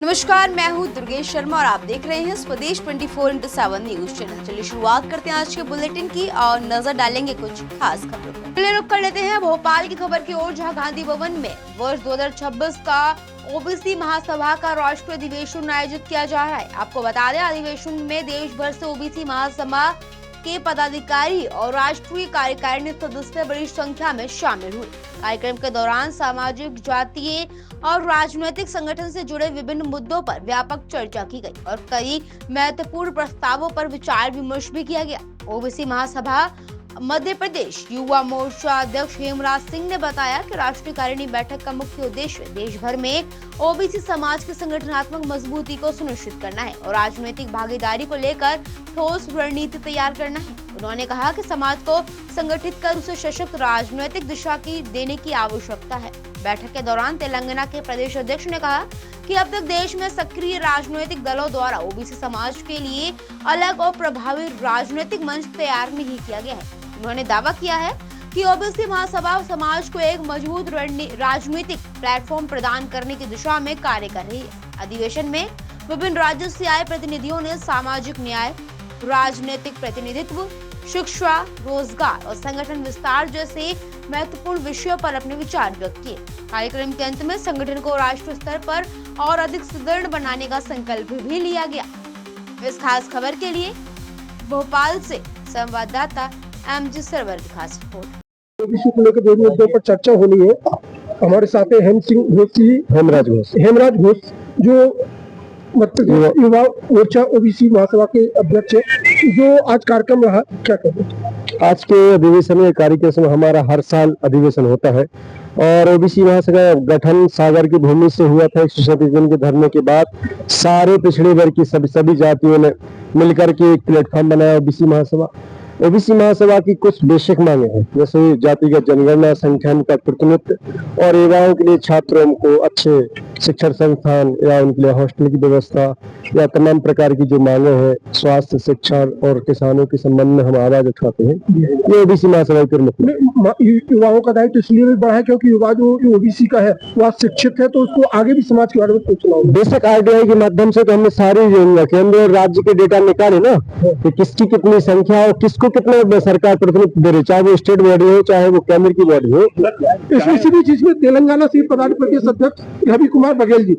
नमस्कार, मैं हूं दुर्गेश शर्मा और आप देख रहे हैं स्वदेश 24x7 न्यूज चैनल। चलिए शुरुआत करते हैं आज के बुलेटिन की और नजर डालेंगे कुछ खास खबरों पर। पहले रुक कर लेते हैं भोपाल की खबर की ओर, जहां गांधी भवन में वर्ष 2026 का ओबीसी महासभा का राष्ट्रीय अधिवेशन आयोजित किया जा रहा है। आपको बता दें, अधिवेशन में देश भर से ओबीसी महासभा के पदाधिकारी और राष्ट्रीय कार्यकारिणी सदस्य बड़ी संख्या में शामिल हुए। कार्यक्रम के दौरान सामाजिक, जातीय और राजनीतिक संगठन से जुड़े विभिन्न मुद्दों पर व्यापक चर्चा की गई और कई महत्वपूर्ण प्रस्तावों पर विचार विमर्श भी किया गया। ओबीसी महासभा मध्य प्रदेश युवा मोर्चा अध्यक्ष हेमराज सिंह ने बताया कि राष्ट्रीय कार्यकारिणी बैठक का मुख्य उद्देश्य देश भर में ओबीसी समाज की संगठनात्मक मजबूती को सुनिश्चित करना है और राजनीतिक भागीदारी को लेकर ठोस रणनीति तैयार करना है। उन्होंने कहा कि समाज को संगठित कर उसे सशक्त राजनीतिक दिशा की देने की आवश्यकता है। बैठक के दौरान तेलंगाना के प्रदेश अध्यक्ष ने कहा कि अब तक देश में सक्रिय राजनीतिक दलों द्वारा ओबीसी समाज के लिए अलग और प्रभावी राजनीतिक मंच तैयार नहीं किया गया है। उन्होंने दावा किया है कि ओबीसी महासभा समाज को एक मजबूत राजनीतिक प्लेटफॉर्म प्रदान करने की दिशा में कार्य कर रही है। अधिवेशन में विभिन्न राज्यों से आए प्रतिनिधियों ने सामाजिक न्याय, राजनीतिक प्रतिनिधित्व, शिक्षा, रोजगार और संगठन विस्तार जैसे महत्वपूर्ण विषयों पर अपने विचार व्यक्त किए। कार्यक्रम के अंत में संगठन को राष्ट्रीय स्तर पर और अधिक सुदृढ़ बनाने का संकल्प भी लिया गया। इस खास खबर के लिए भोपाल से संवाददाता एमजी सरवर की खास रिपोर्ट। ओबीसी को लेकर जो मुद्दों पर चर्चा होनी है, हमारे साथ है हेमराज घोष जो मतलब युवा मोर्चा ओबीसी महासभा के अध्यक्ष है। जो आज कार्यक्रम रहा, क्या कहें? आज के अधिवेशन में कार्यक्रम हमारा हर साल अधिवेशन होता है और ओबीसी महासभा गठन सागर की भूमि से हुआ था। 137 दिन के धरने के बाद सारे पिछड़े वर्ग की सभी जातियों ने मिलकर के एक प्लेटफॉर्म बनाया ओबीसी महासभा। ओबीसी महासभा की कुछ बेसिक मांगे हैं, जैसे जातिगत जनगणना, संख्या का प्रतिनिधित्व और युवाओं के लिए छात्रों को अच्छे शिक्षण संस्थान या उनके लिए हॉस्टल की व्यवस्था या तमाम प्रकार की जो मांगे हैं, स्वास्थ्य, शिक्षा और किसानों के संबंध में हम आवाज उठाते हैं। ये ओबीसी महासभा के प्रमुख। युवाओं का दायित्व इसलिए भी बढ़ा है क्योंकि युवा जो ओबीसी का है वह शिक्षित है, तो उसको आगे भी समाज के बारे में सोचना होगा। बेसिक आरटीआई के माध्यम से तो हमने सारी केंद्र और राज्य के डेटा निकाले ना कि किसकी कितनी संख्या और किसको कितना सरकार प्रतिनिधित्व दे रही, चाहे वो स्टेट बॉडी हो चाहे वो केंद्र की बॉडी हो। इसी बीच इसमें तेलंगाना से प्रधान प्रदेश अध्यक्ष रवि कुमार बघेल जी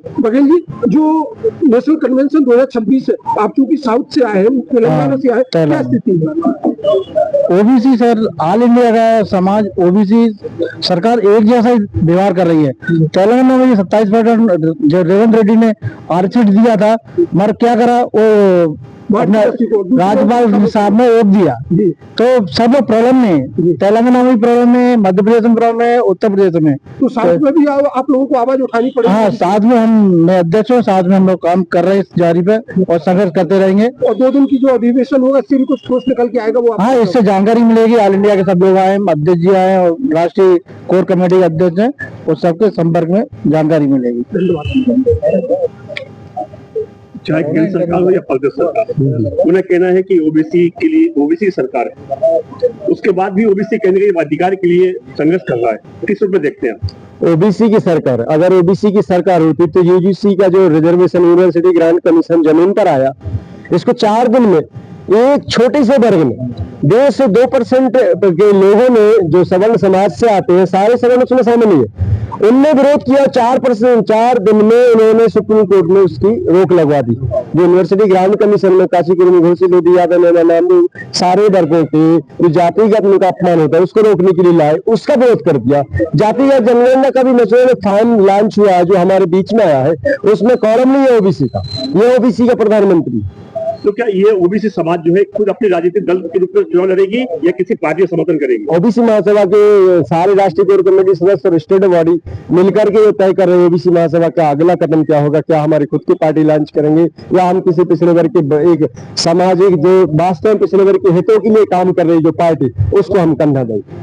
जो नेशनल कन्वेंशन 2026 है, आप चूंकि साउथ से आए हैं, तेलंगाना से आए, क्या स्थिति है? ओबीसी सर, ऑल इंडिया का समाज ओबीसी सरकार एक जैसा ही व्यवहार कर रही है। तेलंगाना में 27% जो रेवंत रेड्डी ने आरक्षण दिया था, मगर क्या करा, वो राज्यपाल साहब ने रोक दिया। तो सब प्रॉब्लम में तेलंगाना में प्रॉब्लम है, मध्य प्रदेश में प्रॉब्लम है, उत्तर प्रदेश में। तो साथ में भी आप लोगों को आवाज उठानी पड़ेगी। हाँ, साथ में मैं अध्यक्ष हूँ, साथ में हम लोग काम कर रहे हैं इस जारी पे और संघर्ष करते रहेंगे। और 2 दिन की जो अधिवेशन होगा, इससे भी कुछ ठोस निकल के आएगा वो? हाँ, इससे जानकारी मिलेगी। ऑल इंडिया के सब लोग आए, अध्यक्ष जी आए और राष्ट्रीय कोर कमेटी के अध्यक्ष हैं, और सबके संपर्क में जानकारी मिलेगी। धन्यवाद। चाहे केंद्र सरकार हो या प्रदेश सरकार, उन्हें कहना है कि ओबीसी के लिए ओबीसी सरकार है, उसके बाद भी ओबीसी केंद्र के अधिकार के लिए संघर्ष कर रहा है। किस रूप में देखते हैं? ओबीसी की सरकार, अगर ओबीसी की सरकार होती तो यूजीसी का जो रिजर्वेशन यूनिवर्सिटी ग्रांट कमीशन जमीन पर आया, इसको 4 दिन में एक छोटे से वर्ग में 2 से 2% के लोगों ने जो सवर्ण समाज से आते हैं, सारे सवर्ण उसमें शामिल है, उनने विरोध किया। 4 दिन में उन्होंने सुप्रीम कोर्ट में उसकी रोक लगवा दी। जो यूनिवर्सिटी ग्रांट कमीशन में काशी कुर्मी, घोषी लोधी यादव ने नाम सारे वर्गों के जो जातिगत उनका अपमान होता है उसको रोकने के लिए लाए, उसका विरोध कर दिया। जातिगत जनगणना का भी नेशनल फॉर्म लॉन्च हुआ है जो हमारे बीच में आया है, उसमें कॉलम नहीं है ओबीसी का, ये ओबीसी का प्रधानमंत्री। तो क्या ये ओबीसी समाज जो है खुद अपने राजनीतिक दल के रूप में चुनाव लड़ेगी या किसी पार्टी का समर्थन करेगी? ओबीसी महासभा के सारे राष्ट्रीय कोर कमेटी सदस्य और स्टेट बॉडी मिलकर के तय कर रहे हैं ओबीसी महासभा का अगला कदम क्या होगा। क्या हमारी खुद की पार्टी लॉन्च करेंगे या हम किसी पिछड़े वर्ग के एक सामाजिक जो वास्तव में पिछड़े वर्ग के हितों के लिए काम कर रही जो पार्टी, उसको हम कंधा देंगे।